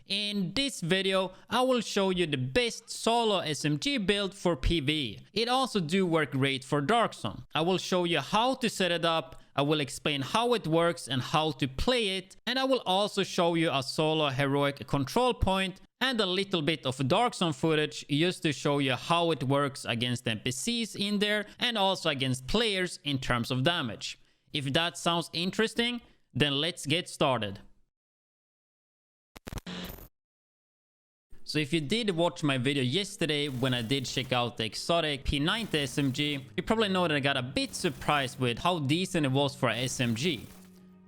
In this video, I will show you the best solo SMG build for PVE. It also do work great for Dark Zone. I will show you how to set it up, I will explain how it works and how to play it, and I will also show you a solo heroic control point and a little bit of Dark Zone footage just to show you how it works against NPCs in there and also against players in terms of damage. If that sounds interesting, then let's get started. So if you did watch my video yesterday when I did check out the exotic P90 SMG, you probably know that I got a bit surprised with how decent it was for a SMG.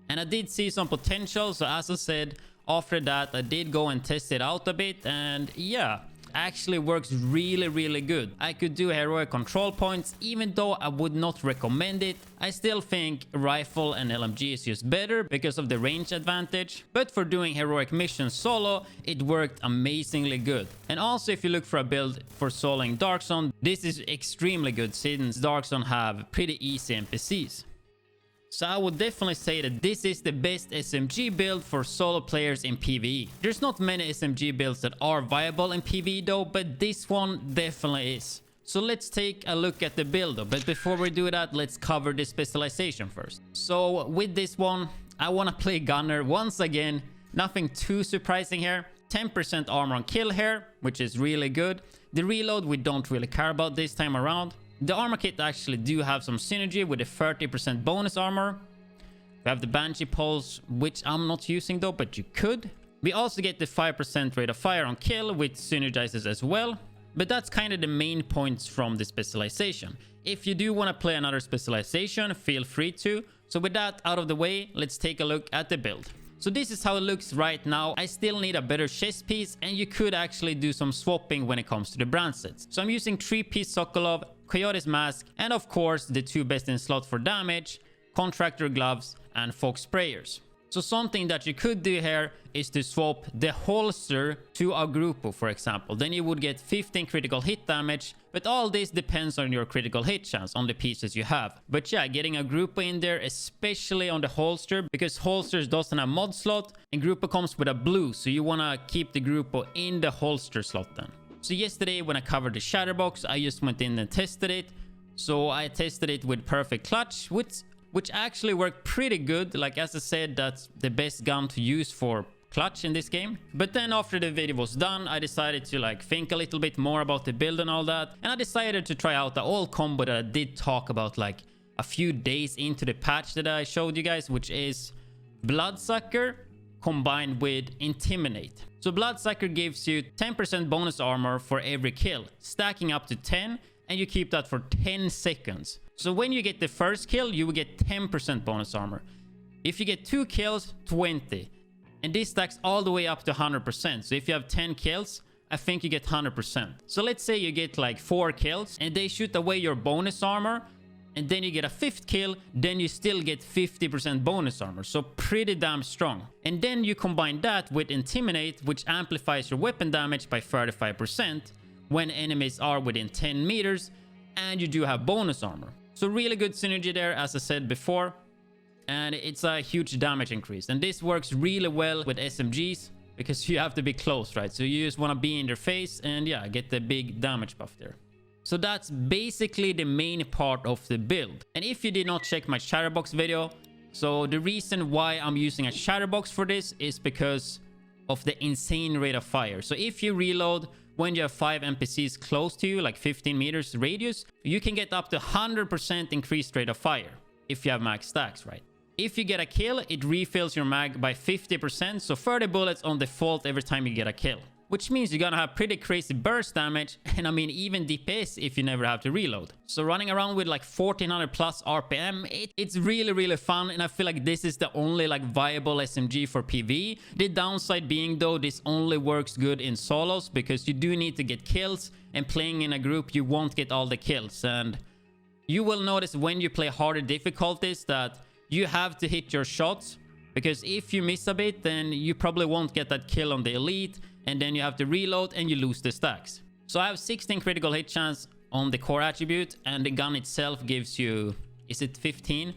And I did see some potential, so as I said, after that I did go and test it out a bit, and yeah, actually works really good. I could do heroic control points, even though I would not recommend it. I still think rifle and LMG is just better because of the range advantage, but for doing heroic missions solo, it worked amazingly good. And also if you look for a build for soloing Dark Zone, this is extremely good since Dark Zone have pretty easy NPCs. So I would definitely say that this is the best SMG build for solo players in PvE. There's not many SMG builds that are viable in PvE though, but this one definitely is. So let's take a look at the build though. But before we do that, let's cover the specialization first. So with this one, I want to play gunner once again. Nothing too surprising here. 10% armor on kill here, which is really good. The reload we don't really care about this time around. The armor kit actually do have some synergy with a 30% bonus armor. We have the Banshee pulse, which I'm not using though, but you could. We also get the 5% rate of fire on kill, which synergizes as well. But that's kind of the main points from the specialization. If you do want to play another specialization, feel free to. So with that out of the way, let's take a look at the build. So this is how it looks right now. I still need a better chest piece, and you could actually do some swapping when it comes to the brand sets. So I'm using 3-piece Sokolov, Coyote's mask, and of course the two best in slot for damage, Contractor gloves and Fog sprayers. So something that you could do here is to swap the holster to a Grupo, for example. Then you would get 15 critical hit damage, but all this depends on your critical hit chance on the pieces you have. But yeah, getting a Grupo in there, especially on the holster, because holsters doesn't have mod slot and Grupo comes with a blue, so you want to keep the Grupo in the holster slot then. So yesterday when I covered the Shatterbox, I just went in and tested it. So I tested it with perfect clutch, which actually worked pretty good. Like as I said, that's the best gun to use for clutch in this game. But then after the video was done, I decided to think a little bit more about the build and all that. And I decided to try out the old combo that I did talk about a few days into the patch that I showed you guys, which is Bloodsucker combined with Intimidate. So Bloodsucker gives you 10% bonus armor for every kill, stacking up to 10, and you keep that for 10 seconds. So when you get the first kill, you will get 10% bonus armor. If you get 2 kills, 20. And this stacks all the way up to 100%. So if you have 10 kills, I think you get 100%. So let's say you get 4 kills and they shoot away your bonus armor, and then you get a 5th kill, then you still get 50% bonus armor. So pretty damn strong. And then you combine that with Intimidate, which amplifies your weapon damage by 35% when enemies are within 10 meters, and you do have bonus armor. So really good synergy there, as I said before, and it's a huge damage increase. And this works really well with SMGs because you have to be close, right? So you just want to be in their face and yeah, get the big damage buff there. So that's basically the main part of the build. And if you did not check my Shatterbox video, so the reason why I'm using a Shatterbox for this is because of the insane rate of fire. So if you reload when you have 5 NPCs close to you, 15 meters radius, you can get up to 100% increased rate of fire if you have max stacks, right? If you get a kill, it refills your mag by 50%, so 30 bullets on default every time you get a kill. Which means you're gonna have pretty crazy burst damage, and I mean even DPS if you never have to reload. So running around with 1400 plus RPM, it's really fun, and I feel like this is the only viable SMG for PvE. The downside being though, this only works good in solos because you do need to get kills, and playing in a group you won't get all the kills. And you will notice when you play harder difficulties that you have to hit your shots, because if you miss a bit then you probably won't get that kill on the elite, and then you have to reload and you lose the stacks. So I have 16 critical hit chance on the core attribute, and the gun itself gives you, is it 15?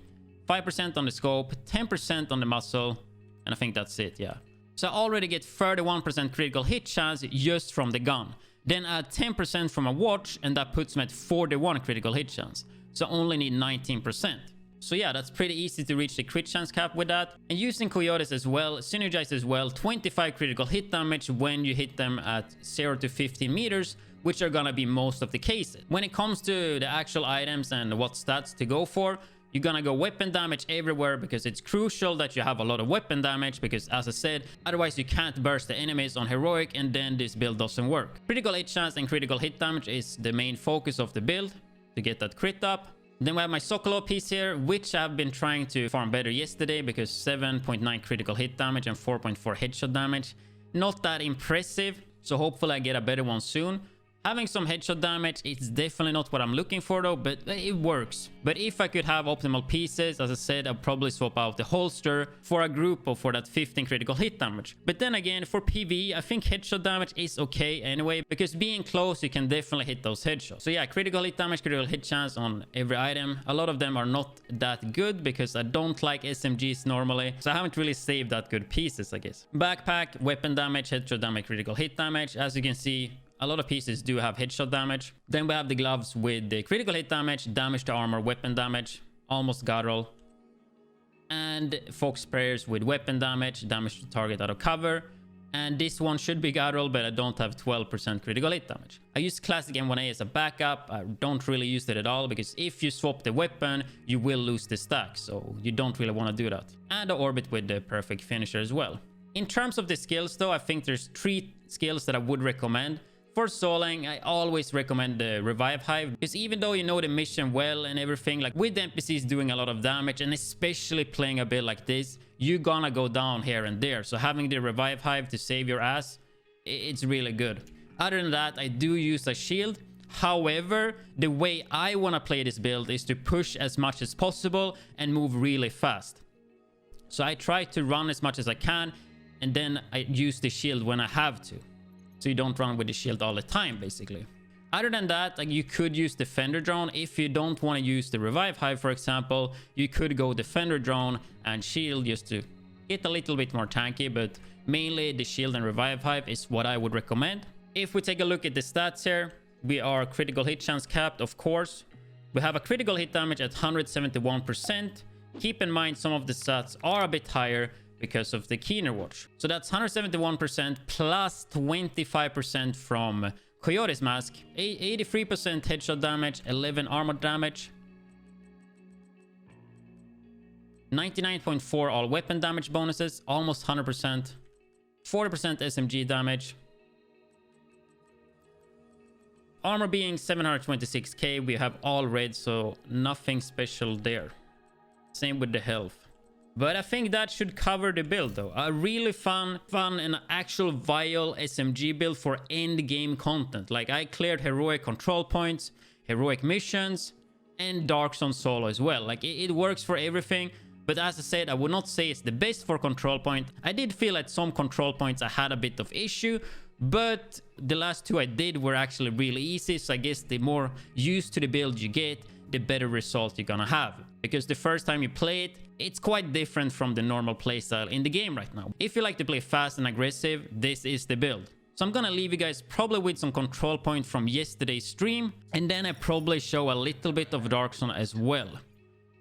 5% on the scope, 10% on the muzzle, and I think that's it, yeah. So I already get 31% critical hit chance just from the gun. Then add 10% from a watch and that puts me at 41 critical hit chance. So I only need 19%. So yeah, that's pretty easy to reach the crit chance cap with that. And using coyotes as well, synergize as well, 25 critical hit damage when you hit them at 0 to 15 meters, which are gonna be most of the cases. When it comes to the actual items and what stats to go for, you're gonna go weapon damage everywhere because it's crucial that you have a lot of weapon damage because, as I said, otherwise you can't burst the enemies on heroic and then this build doesn't work. Critical hit chance and critical hit damage is the main focus of the build to get that crit up. Then we have my Sokolov piece here, which I've been trying to farm better yesterday because 7.9 critical hit damage and 4.4 headshot damage. Not that impressive, so hopefully I get a better one soon. Having some headshot damage, it's definitely not what I'm looking for though, but it works. But if I could have optimal pieces, as I said, I'd probably swap out the holster for a group or for that 15 critical hit damage. But then again, for PvE, I think headshot damage is okay anyway, because being close, you can definitely hit those headshots. So yeah, critical hit damage, critical hit chance on every item. A lot of them are not that good because I don't like SMGs normally, so I haven't really saved that good pieces, I guess. Backpack, weapon damage, headshot damage, critical hit damage. As you can see, a lot of pieces do have headshot damage. Then we have the gloves with the critical hit damage, damage to armor, weapon damage, almost guttural. And Fox sprayers with weapon damage, damage to target out of cover. And this one should be guttural, but I don't have 12% critical hit damage. I use classic M1A as a backup. I don't really use it at all because if you swap the weapon, you will lose the stack. So you don't really want to do that. And the orbit with the perfect finisher as well. In terms of the skills though, I think there's 3 skills that I would recommend. For soloing, I always recommend the Revive Hive because even though you know the mission well and everything, like with NPCs doing a lot of damage and especially playing a build like this, you're gonna go down here and there. So having the Revive Hive to save your ass, it's really good. Other than that, I do use a shield. However, the way I want to play this build is to push as much as possible and move really fast. So I try to run as much as I can and then I use the shield when I have to. So you don't run with the shield all the time, basically. Other than that, like you could use Defender Drone. If you don't want to use the Revive Hive, for example, you could go Defender Drone and shield just to get a little bit more tanky, but mainly the shield and Revive Hive is what I would recommend. If we take a look at the stats here, we are critical hit chance capped, of course. We have a critical hit damage at 171%. Keep in mind some of the stats are a bit higher because of the Keener watch. So that's 171% plus 25% from Coyote's mask, 83% headshot damage, 11 armor damage, 99.4 all weapon damage bonuses, almost 100%, 40% SMG damage, armor being 726k. We have all red, so nothing special there. Same with the health. But I think that should cover the build though. A really fun and actual viable SMG build for end game content. Like I cleared heroic control points, heroic missions, and Dark Zone solo as well. Like it works for everything. But as I said, I would not say it's the best for control point. I did feel at some control points I had a bit of issue. But the last 2 I did were actually really easy. So I guess the more used to the build you get, the better result you're gonna have. Because the first time you play it, it's quite different from the normal playstyle in the game right now. If you like to play fast and aggressive, this is the build. So I'm gonna leave you guys probably with some control point from yesterday's stream, and then I probably show a little bit of Dark Zone as well.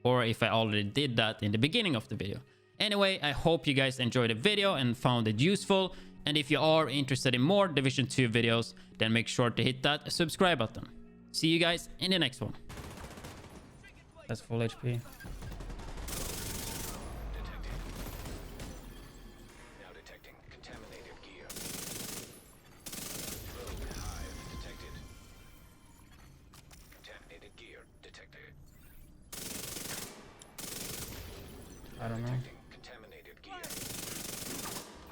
Or if I already did that in the beginning of the video. Anyway, I hope you guys enjoyed the video and found it useful. And if you are interested in more Division 2 videos, then make sure to hit that subscribe button. See you guys in the next one. That's full HP. I don't know.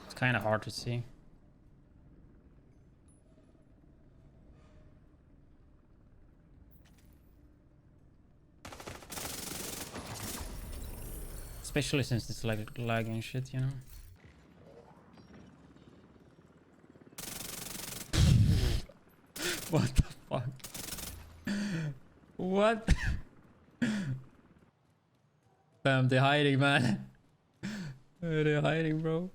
It's kind of hard to see. Especially since it's like lagging shit, you know? What the fuck? What? Bam, they're hiding, man. They're hiding, bro.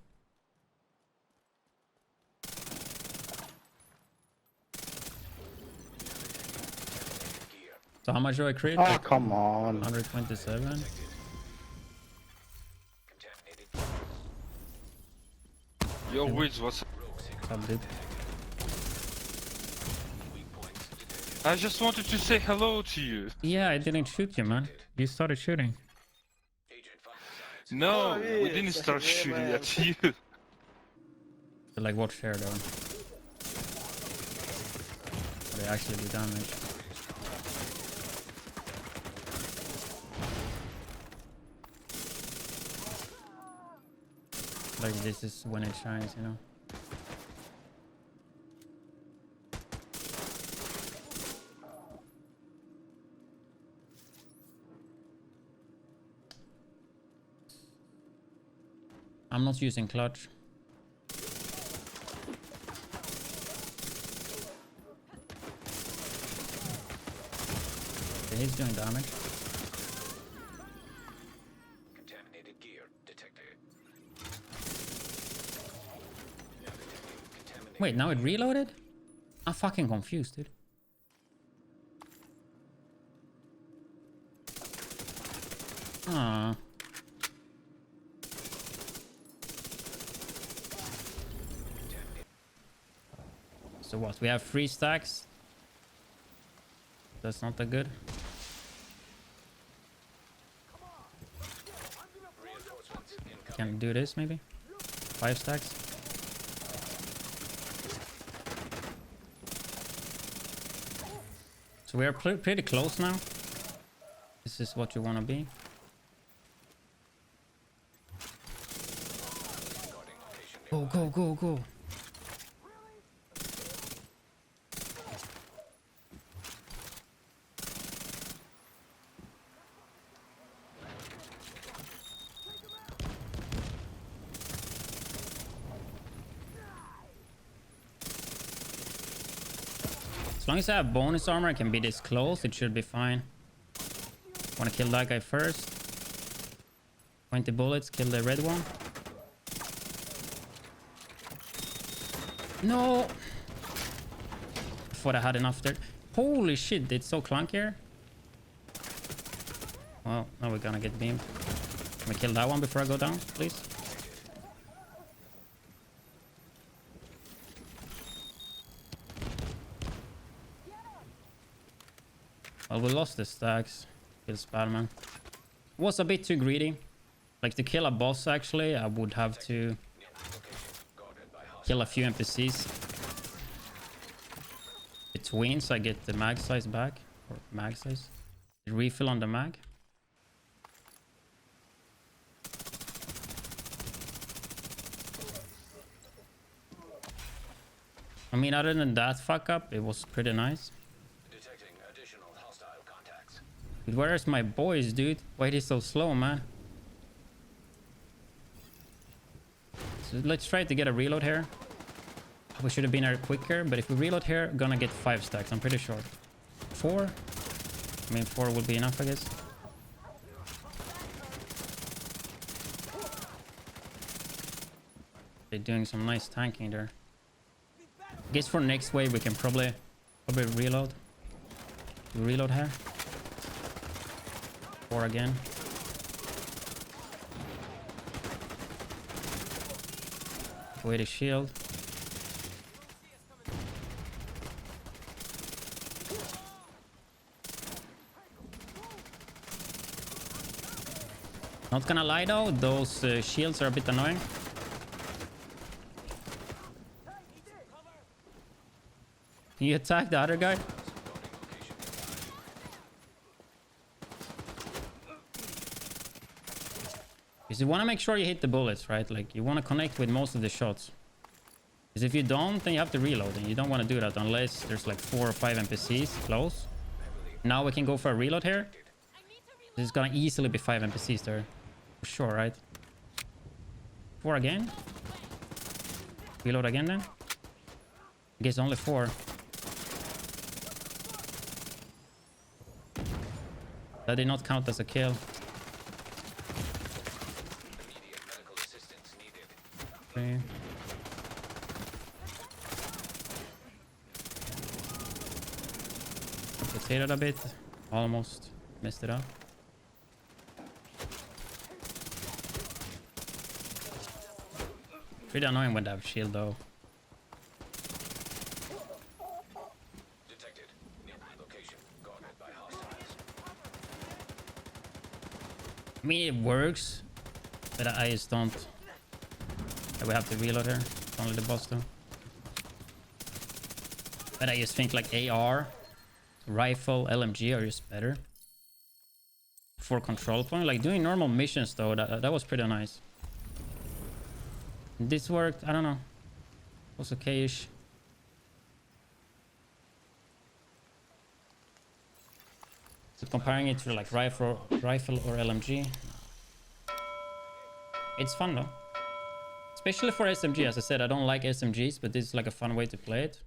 So how much do I crit? Oh, Like come on. 127. Yo, widdz, what's up? What's up, dude? I just wanted to say hello to you. Yeah, I didn't shoot you, man. You started shooting. No, we didn't start shooting at you. So, like, what share though? They actually do damage. Like, this is when it shines, you know? I'm not using clutch. Okay, he's doing damage. Contaminated gear detected. Wait, now it reloaded? I'm fucking confused, dude. Ah. So what? We have 3 stacks. That's not that good. Can do this maybe? 5 stacks. So we are pretty close now. This is what you want to be. Go, go, go, go. As long as I have bonus armor, I can be this close. It should be fine. Want to kill that guy first. 20 bullets, kill the red one. No! Thought I had enough there. Holy shit, it's so clunky here. Well, now we're gonna get beamed. Can we kill that one before I go down, please? Well, we lost the stacks. Feels bad, man. Was a bit too greedy. Like, to kill a boss, actually, I would have to kill a few NPCs between, so I get the mag size back. Or mag size. Refill on the mag. I mean, other than that fuck up, it was pretty nice. Dude, where's my boys, dude? Why are they so slow, man? So let's try to get a reload here. We should have been here quicker, but if we reload here, we're gonna get 5 stacks, I'm pretty sure. 4? I mean, 4 would be enough, I guess. They're doing some nice tanking there. I guess for next wave, we can probably reload. Reload here. 4 again. Away the shield. Not gonna lie though, those shields are a bit annoying. Can you attack the other guy? Because you want to make sure you hit the bullets, right? Like, you want to connect with most of the shots. Because if you don't, then you have to reload. And you don't want to do that unless there's like 4 or 5 NPCs close. Now we can go for a reload here. This is going to easily be 5 NPCs there. For sure, right? 4 again. Reload again then. I guess only 4. That did not count as a kill. Okay. Potato a bit. Almost messed it up. Pretty annoying when they have shield though. Detected. Nearby location. Guarded by hostiles. I mean, it works, but I just don't. We have to reload here. Only the boss though. But I just think like AR, rifle, LMG are just better for control point. Like doing normal missions though, that was pretty nice. This worked. I don't know. Was okay-ish. So comparing it to like rifle or LMG, it's fun though. Especially for SMG. As I said, I don't like SMGs, but this is like a fun way to play it.